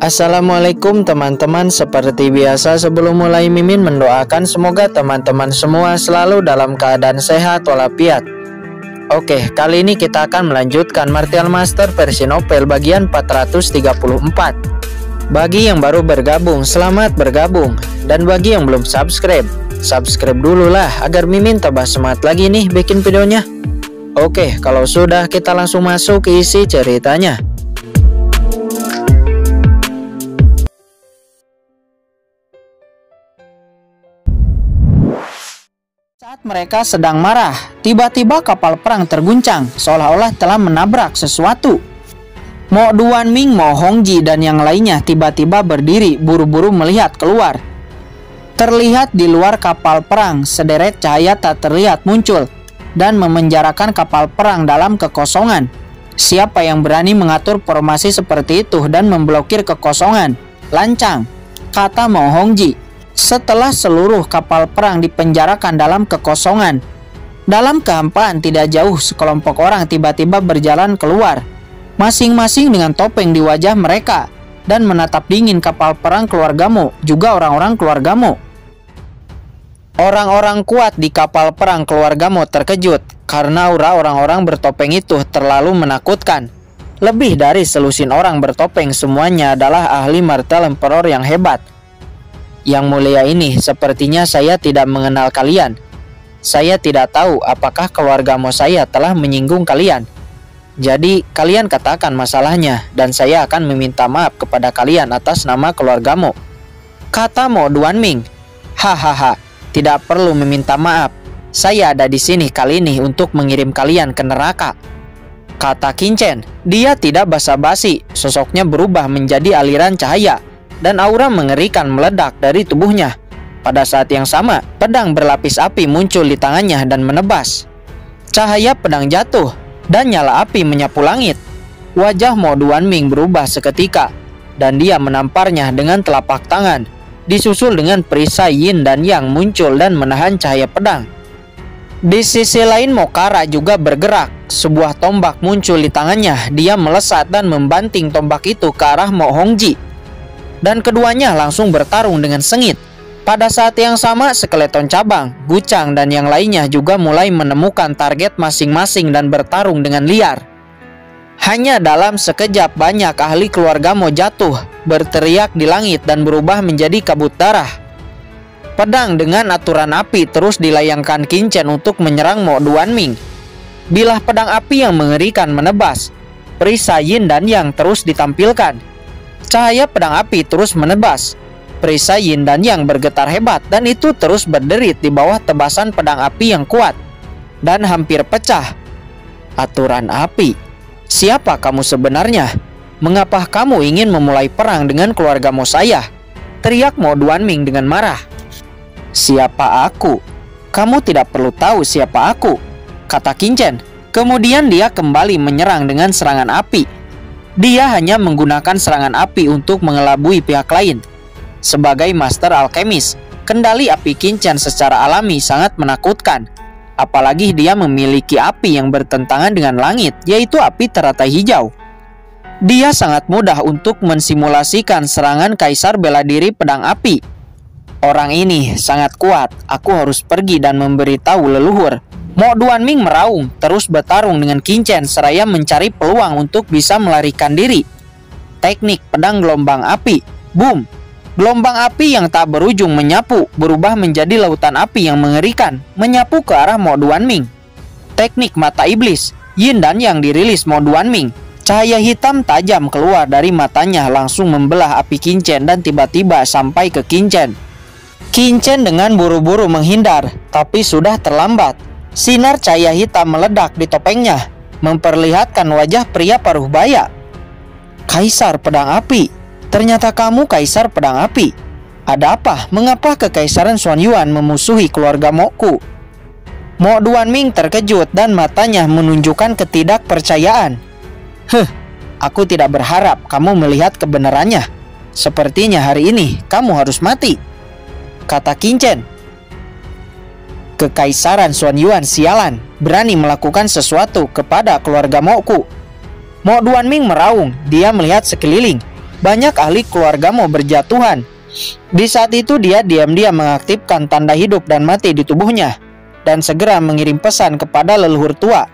Assalamualaikum teman-teman. Seperti biasa sebelum mulai Mimin mendoakan semoga teman-teman semua selalu dalam keadaan sehat walafiat. Oke, kali ini kita akan melanjutkan Martial Master versi novel bagian 434. Bagi yang baru bergabung, selamat bergabung. Dan bagi yang belum subscribe, subscribe dulu lah agar Mimin tambah semangat lagi nih bikin videonya. Oke, kalau sudah kita langsung masuk ke isi ceritanya. Saat mereka sedang marah, tiba-tiba kapal perang terguncang seolah-olah telah menabrak sesuatu. Mo Duanming, Mo Hongji, dan yang lainnya tiba-tiba berdiri buru-buru melihat keluar. Terlihat di luar kapal perang, sederet cahaya tak terlihat muncul dan memenjarakan kapal perang dalam kekosongan. Siapa yang berani mengatur formasi seperti itu dan memblokir kekosongan? Lancang, kata Mo Hongji. Setelah seluruh kapal perang dipenjarakan dalam kekosongan, dalam kehampaan tidak jauh sekelompok orang tiba-tiba berjalan keluar, masing-masing dengan topeng di wajah mereka, dan menatap dingin kapal perang keluargamu, juga orang-orang keluargamu. Orang-orang kuat di kapal perang keluargamu terkejut karena aura orang-orang bertopeng itu terlalu menakutkan. Lebih dari selusin orang bertopeng, semuanya adalah ahli Martial Emperor yang hebat. Yang mulia ini, sepertinya saya tidak mengenal kalian. Saya tidak tahu apakah keluargamu saya telah menyinggung kalian. Jadi kalian katakan masalahnya dan saya akan meminta maaf kepada kalian atas nama keluargamu, kata Mo Duanming. Hahaha, tidak perlu meminta maaf. Saya ada di sini kali ini untuk mengirim kalian ke neraka, kata Qin Chen. Dia tidak basa-basi, sosoknya berubah menjadi aliran cahaya dan aura mengerikan meledak dari tubuhnya. Pada saat yang sama, pedang berlapis api muncul di tangannya dan menebas. Cahaya pedang jatuh dan nyala api menyapu langit. Wajah Mo Duanming berubah seketika dan dia menamparnya dengan telapak tangan, disusul dengan perisai yin dan yang muncul dan menahan cahaya pedang. Di sisi lain, Mo Kara juga bergerak. Sebuah tombak muncul di tangannya. Dia melesat dan membanting tombak itu ke arah Mo Hongji, dan keduanya langsung bertarung dengan sengit. Pada saat yang sama, skeleton cabang, Gucang, dan yang lainnya juga mulai menemukan target masing-masing dan bertarung dengan liar. Hanya dalam sekejap banyak ahli keluarga Mo jatuh, berteriak di langit dan berubah menjadi kabut darah. Pedang dengan aturan api terus dilayangkan Qin Chen untuk menyerang Mo Duanming. Bilah pedang api yang mengerikan menebas. Perisai yin dan yang terus ditampilkan. Cahaya pedang api terus menebas. Perisai yin dan yang bergetar hebat dan itu terus berderit di bawah tebasan pedang api yang kuat dan hampir pecah. Aturan api. Siapa kamu sebenarnya? Mengapa kamu ingin memulai perang dengan keluargamu saya? Teriak Mo Duanming dengan marah. Siapa aku? Kamu tidak perlu tahu siapa aku, kata Qin Chen. Kemudian dia kembali menyerang dengan serangan api. Dia hanya menggunakan serangan api untuk mengelabui pihak lain. Sebagai master alkemis, kendali api Qin Chen secara alami sangat menakutkan. Apalagi dia memiliki api yang bertentangan dengan langit, yaitu api teratai hijau. Dia sangat mudah untuk mensimulasikan serangan kaisar bela diri pedang api. Orang ini sangat kuat, aku harus pergi dan memberitahu leluhur. Mo Duanming meraung, terus bertarung dengan Qin Chen seraya mencari peluang untuk bisa melarikan diri. Teknik pedang gelombang api. Boom! Gelombang api yang tak berujung menyapu, berubah menjadi lautan api yang mengerikan, menyapu ke arah Mo Duanming. Teknik mata iblis. Yin dan yang dirilis Mo Duanming. Cahaya hitam tajam keluar dari matanya langsung membelah api Qin Chen dan tiba-tiba sampai ke Qin Chen. Qin Chen dengan buru-buru menghindar, tapi sudah terlambat. Sinar cahaya hitam meledak di topengnya, memperlihatkan wajah pria paruh baya. Kaisar pedang api. Ternyata kamu kaisar pedang api. Ada apa? Mengapa kekaisaran Xuanyuan memusuhi keluarga Moku? Mo Duanming terkejut dan matanya menunjukkan ketidakpercayaan. Aku tidak berharap kamu melihat kebenarannya. Sepertinya hari ini kamu harus mati, kata Qin Chen. Kekaisaran Xuanyuan sialan, berani melakukan sesuatu kepada keluarga Moku. Mo Duanming meraung, dia melihat sekeliling. banyak ahli keluargamu berjatuhan. Di saat itu dia diam-diam mengaktifkan tanda hidup dan mati di tubuhnya dan segera mengirim pesan kepada leluhur tua.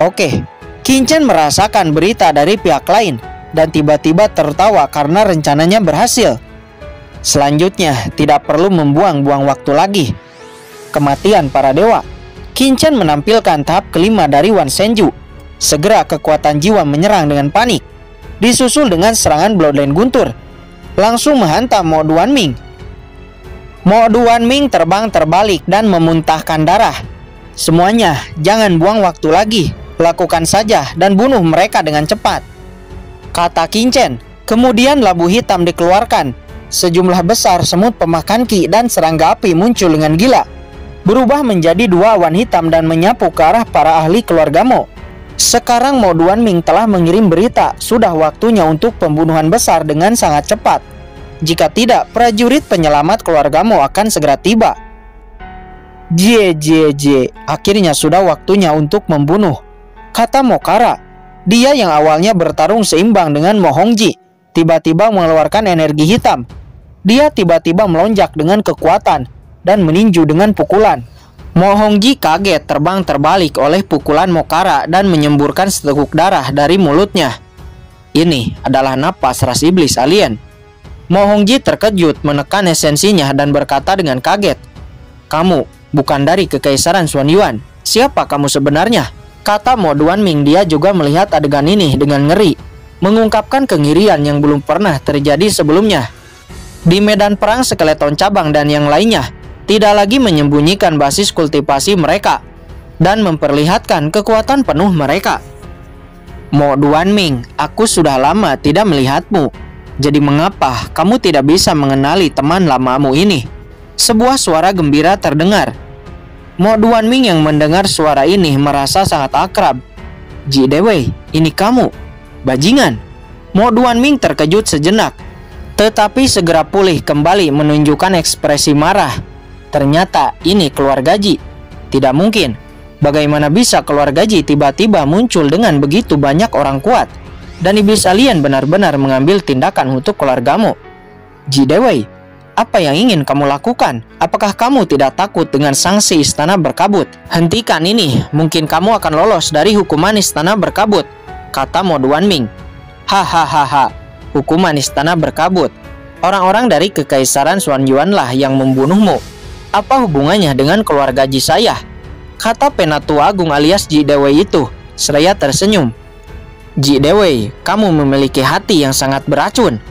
Oke, Qin merasakan berita dari pihak lain dan tiba-tiba tertawa karena rencananya berhasil. Selanjutnya, tidak perlu membuang-buang waktu lagi. Kematian para dewa. Qin menampilkan tahap kelima dari Wan Senju. Segera kekuatan jiwa menyerang dengan panik, disusul dengan serangan Bloodline Guntur, langsung menghantam Mo Duanming. Mo Duanming terbang terbalik dan memuntahkan darah. Semuanya, jangan buang waktu lagi. Lakukan saja dan bunuh mereka dengan cepat, kata Qin. Kemudian labu hitam dikeluarkan. Sejumlah besar semut pemakan ki dan serangga api muncul dengan gila, berubah menjadi dua awan hitam dan menyapu ke arah para ahli keluarga Mo. Sekarang Mo Duanming telah mengirim berita, sudah waktunya untuk pembunuhan besar dengan sangat cepat. Jika tidak, prajurit penyelamat keluarga Mo akan segera tiba. Akhirnya sudah waktunya untuk membunuh, kata Mokara. Dia yang awalnya bertarung seimbang dengan Mo Hongji, tiba-tiba mengeluarkan energi hitam. Dia tiba-tiba melonjak dengan kekuatan dan meninju dengan pukulan. Mo Hongji kaget terbang terbalik oleh pukulan Mokara dan menyemburkan seteguk darah dari mulutnya. Ini adalah napas ras iblis alien. Mo Hongji terkejut menekan esensinya dan berkata dengan kaget, "Kamu bukan dari Kekaisaran Xuanyuan. Siapa kamu sebenarnya?" kata Mo Duanming. Dia juga melihat adegan ini dengan ngeri, mengungkapkan kengirian yang belum pernah terjadi sebelumnya. Di medan perang skeleton cabang dan yang lainnya tidak lagi menyembunyikan basis kultivasi mereka dan memperlihatkan kekuatan penuh mereka. Mo Duanming, aku sudah lama tidak melihatmu. Jadi mengapa kamu tidak bisa mengenali teman lamamu ini? Sebuah suara gembira terdengar. Mo Duanming yang mendengar suara ini merasa sangat akrab. Ji Dewei, ini kamu? Bajingan. Mo Duanming terkejut sejenak, tetapi segera pulih kembali menunjukkan ekspresi marah. Ternyata ini keluarga Ji. Tidak mungkin. Bagaimana bisa keluarga Ji tiba-tiba muncul dengan begitu banyak orang kuat? Dan iblis alien benar-benar mengambil tindakan untuk keluargamu. Ji Dewei, apa yang ingin kamu lakukan? Apakah kamu tidak takut dengan sanksi istana berkabut? Hentikan ini, mungkin kamu akan lolos dari hukuman istana berkabut, kata Mo Duanming. Hahaha, hukuman istana berkabut. Orang-orang dari Kekaisaran Xuanyuan lah yang membunuhmu. Apa hubungannya dengan keluarga Ji saya? Kata Penatua Agung alias Ji Dewei itu, seraya tersenyum. Ji Dewei, kamu memiliki hati yang sangat beracun.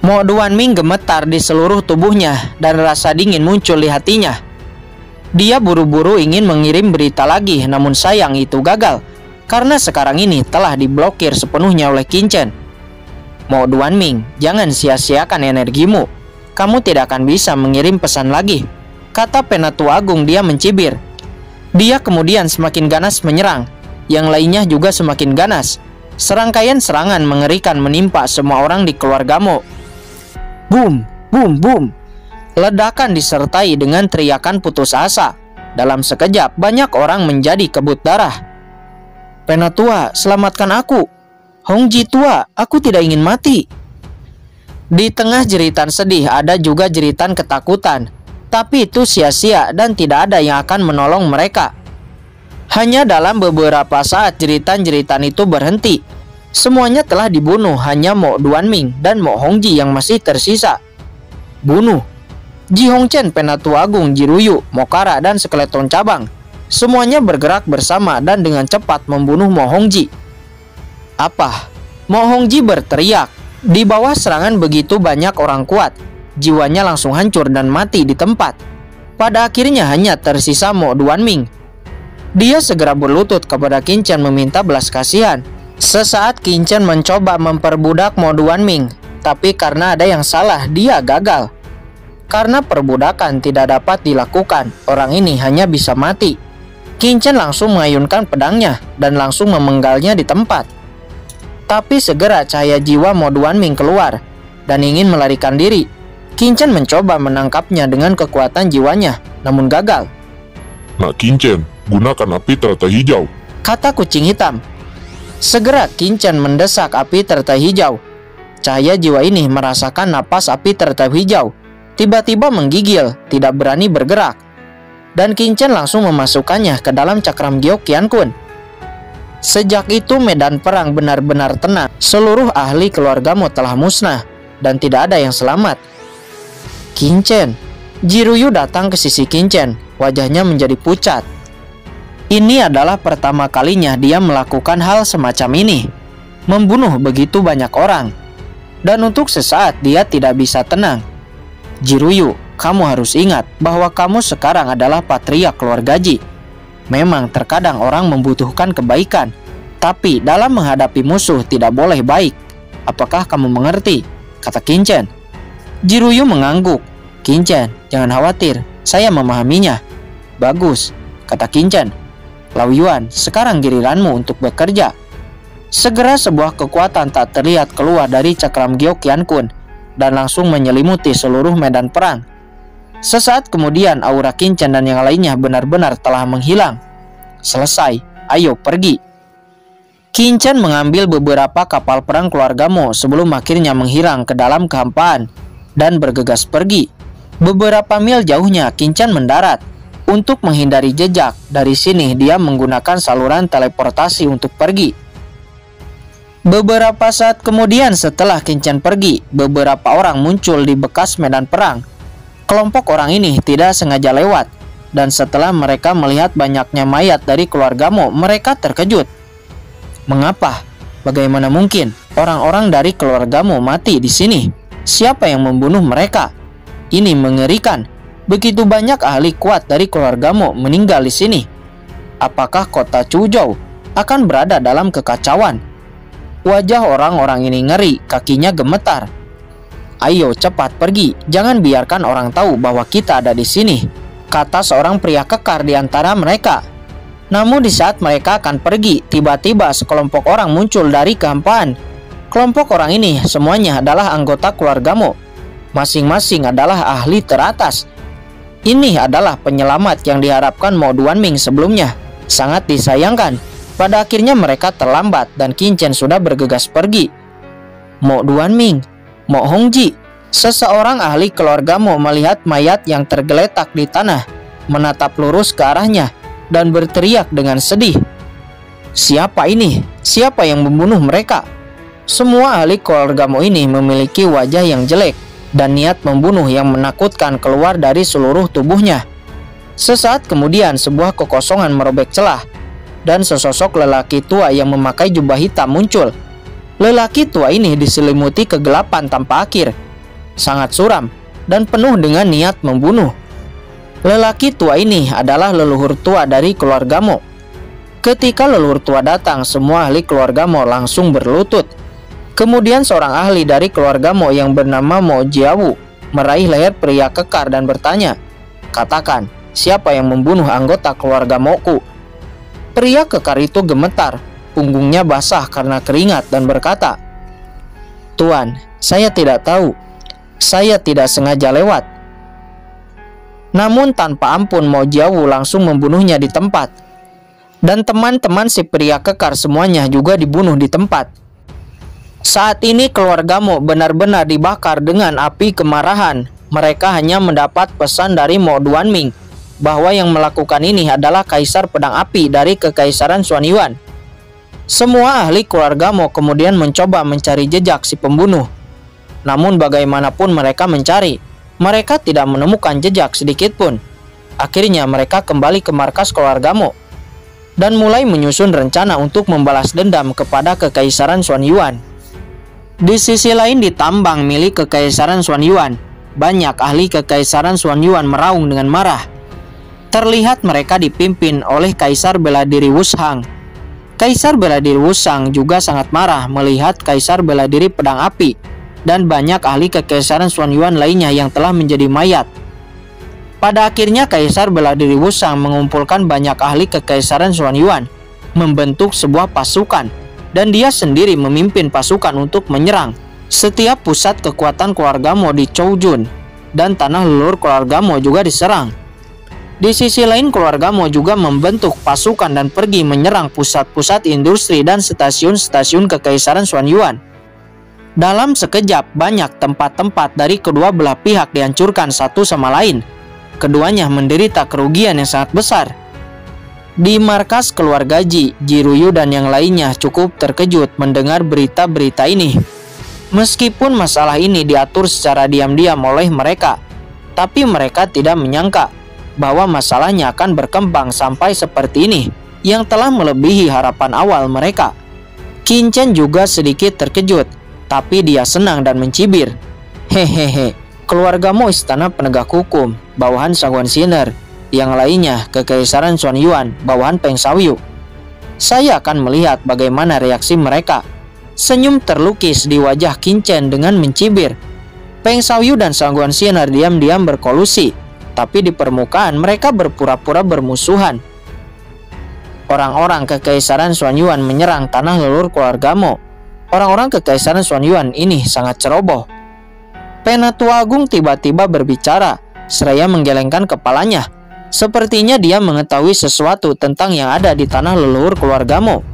Mo Duanming gemetar di seluruh tubuhnya dan rasa dingin muncul di hatinya. Dia buru-buru ingin mengirim berita lagi, namun sayang itu gagal, karena sekarang ini telah diblokir sepenuhnya oleh Qin. Mo Duanming, jangan sia-siakan energimu. Kamu tidak akan bisa mengirim pesan lagi, kata Penatua Agung. Dia mencibir. Dia kemudian semakin ganas menyerang. Yang lainnya juga semakin ganas. Serangkaian serangan mengerikan menimpa semua orang di keluarga Mo. Boom, boom, boom. Ledakan disertai dengan teriakan putus asa. Dalam sekejap banyak orang menjadi kebut darah. Penatua, selamatkan aku. Hongji tua, aku tidak ingin mati. Di tengah jeritan sedih ada juga jeritan ketakutan. Tapi itu sia-sia dan tidak ada yang akan menolong mereka. Hanya dalam beberapa saat jeritan-jeritan itu berhenti. Semuanya telah dibunuh, hanya Mo Duanming dan Mo Hongji yang masih tersisa. Bunuh. Ji Hongchen, Penatua Agung, Jiruyu, Mokara, dan skeleton cabang. Semuanya bergerak bersama dan dengan cepat membunuh Mo Hongji. Apa? Mo Hongji berteriak. Di bawah serangan begitu banyak orang kuat, jiwanya langsung hancur dan mati di tempat. Pada akhirnya hanya tersisa Mo Duanming. Dia segera berlutut kepada Qin meminta belas kasihan. Sesaat Qin mencoba memperbudak Mo Duanming, tapi karena ada yang salah, dia gagal. Karena perbudakan tidak dapat dilakukan, orang ini hanya bisa mati. Qin langsung mengayunkan pedangnya dan langsung memenggalnya di tempat. Tapi segera cahaya jiwa Mo Duanming keluar dan ingin melarikan diri. Qin mencoba menangkapnya dengan kekuatan jiwanya, namun gagal. Nak Qin, gunakan api teratai hijau, kata kucing hitam. Segera Qin mendesak api teratai hijau. Cahaya jiwa ini merasakan napas api tertawa hijau. Tiba-tiba menggigil, tidak berani bergerak. Dan Qin Chen langsung memasukkannya ke dalam cakram giok Qian Kun. Sejak itu medan perang benar-benar tenang. Seluruh ahli keluarga Mo telah musnah dan tidak ada yang selamat. Qin Chen. Jiruyu datang ke sisi Qin Chen. Wajahnya menjadi pucat. Ini adalah pertama kalinya dia melakukan hal semacam ini. Membunuh begitu banyak orang. Dan untuk sesaat dia tidak bisa tenang. Jiruyu, kamu harus ingat bahwa kamu sekarang adalah patriark keluarga Ji. Memang terkadang orang membutuhkan kebaikan, tapi dalam menghadapi musuh tidak boleh baik. Apakah kamu mengerti? Kata Qin Chen. Jiruyu mengangguk. Qin Chen, jangan khawatir, saya memahaminya. Bagus, kata Qin Chen. Lao Yuan, sekarang giliranmu untuk bekerja. Segera sebuah kekuatan tak terlihat keluar dari cakram giok Qian Kun dan langsung menyelimuti seluruh medan perang. Sesaat kemudian aura Qin Chen dan yang lainnya benar-benar telah menghilang. Selesai, ayo pergi. Qin Chen mengambil beberapa kapal perang keluarga Mo sebelum akhirnya menghilang ke dalam kehampaan dan bergegas pergi. Beberapa mil jauhnya Qin Chen mendarat. Untuk menghindari jejak, dari sini dia menggunakan saluran teleportasi untuk pergi. Beberapa saat kemudian setelah Qin Chen pergi, beberapa orang muncul di bekas medan perang. Kelompok orang ini tidak sengaja lewat, dan setelah mereka melihat banyaknya mayat dari keluarga Mo, mereka terkejut. Mengapa? Bagaimana mungkin orang-orang dari keluarga Mo mati di sini? Siapa yang membunuh mereka? Ini mengerikan. Begitu banyak ahli kuat dari keluarga Mo meninggal di sini. Apakah kota Chuzhou akan berada dalam kekacauan? Wajah orang-orang ini ngeri, kakinya gemetar. Ayo cepat pergi, jangan biarkan orang tahu bahwa kita ada di sini, kata seorang pria kekar di antara mereka. Namun di saat mereka akan pergi, tiba-tiba sekelompok orang muncul dari kehampaan. Kelompok orang ini semuanya adalah anggota keluarga Mo. Masing-masing adalah ahli teratas. Ini adalah penyelamat yang diharapkan Mo Duanming sebelumnya. Sangat disayangkan, pada akhirnya mereka terlambat dan Qin Chen sudah bergegas pergi. Mo Duanming, Mo Hongji, seseorang ahli keluarga Mo melihat mayat yang tergeletak di tanah, menatap lurus ke arahnya dan berteriak dengan sedih. Siapa ini? Siapa yang membunuh mereka? Semua ahli keluarga Mo ini memiliki wajah yang jelek dan niat membunuh yang menakutkan keluar dari seluruh tubuhnya. Sesaat kemudian sebuah kekosongan merobek celah dan sesosok lelaki tua yang memakai jubah hitam muncul. Lelaki tua ini diselimuti kegelapan tanpa akhir, sangat suram dan penuh dengan niat membunuh. Lelaki tua ini adalah leluhur tua dari keluarga Mo. Ketika leluhur tua datang, semua ahli keluarga Mo langsung berlutut. Kemudian seorang ahli dari keluarga Mo yang bernama Mo Jiawu meraih leher pria kekar dan bertanya, "Katakan, siapa yang membunuh anggota keluarga Mo-ku?" Pria kekar itu gemetar, punggungnya basah karena keringat dan berkata, "Tuan, saya tidak tahu. Saya tidak sengaja lewat." Namun tanpa ampun Mo Jiawu langsung membunuhnya di tempat. Dan teman-teman si pria kekar semuanya juga dibunuh di tempat. Saat ini keluarga Mo benar-benar dibakar dengan api kemarahan. Mereka hanya mendapat pesan dari Mo Duanming bahwa yang melakukan ini adalah kaisar pedang api dari kekaisaran Xuanyuan. Semua ahli keluarga Mo kemudian mencoba mencari jejak si pembunuh. Namun bagaimanapun mereka mencari, mereka tidak menemukan jejak sedikit pun. Akhirnya mereka kembali ke markas keluarga Mo dan mulai menyusun rencana untuk membalas dendam kepada kekaisaran Xuanyuan. Di sisi lain di tambang milik kekaisaran Xuanyuan, banyak ahli kekaisaran Xuanyuan meraung dengan marah. Terlihat mereka dipimpin oleh Kaisar Bela Diri Wushang. Kaisar Bela Diri Wushang juga sangat marah melihat Kaisar Bela Diri Pedang Api dan banyak ahli kekaisaran Xuanyuan lainnya yang telah menjadi mayat. Pada akhirnya Kaisar Bela Diri Wushang mengumpulkan banyak ahli kekaisaran Xuanyuan, membentuk sebuah pasukan, dan dia sendiri memimpin pasukan untuk menyerang setiap pusat kekuatan keluarga Mo di Choujun, dan tanah leluhur keluarga Mo juga diserang. Di sisi lain keluarga Mo juga membentuk pasukan dan pergi menyerang pusat-pusat industri dan stasiun-stasiun kekaisaran Xuanyuan. Dalam sekejap, banyak tempat-tempat dari kedua belah pihak dihancurkan satu sama lain. Keduanya menderita kerugian yang sangat besar. Di markas keluarga Ji, Jiruyu dan yang lainnya cukup terkejut mendengar berita-berita ini. Meskipun masalah ini diatur secara diam-diam oleh mereka, tapi mereka tidak menyangka bahwa masalahnya akan berkembang sampai seperti ini, yang telah melebihi harapan awal mereka. Qin-chen juga sedikit terkejut, tapi dia senang dan mencibir. Hehehe, keluargamu istana penegak hukum, bawahan Shangguan Sinner. Yang lainnya Kekaisaran Xuanyuan, bawahan Peng Xiaoyu. Saya akan melihat bagaimana reaksi mereka. Senyum terlukis di wajah Qin-chen dengan mencibir. Peng Xiaoyu dan Shangguan Sinner diam-diam berkolusi, tapi di permukaan mereka berpura-pura bermusuhan. Orang-orang Kekaisaran Xuanyuan menyerang tanah leluhur keluarga Mo. Orang-orang Kekaisaran Xuanyuan ini sangat ceroboh. Penatua Agung tiba-tiba berbicara, seraya menggelengkan kepalanya. Sepertinya dia mengetahui sesuatu tentang yang ada di tanah leluhur keluarga Mo.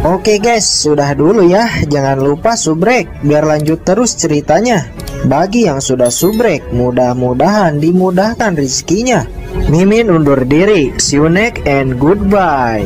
Oke guys, sudah dulu ya. Jangan lupa subrek biar lanjut terus ceritanya. Bagi yang sudah subrek, mudah-mudahan dimudahkan rezekinya. Mimin undur diri. See you next and goodbye.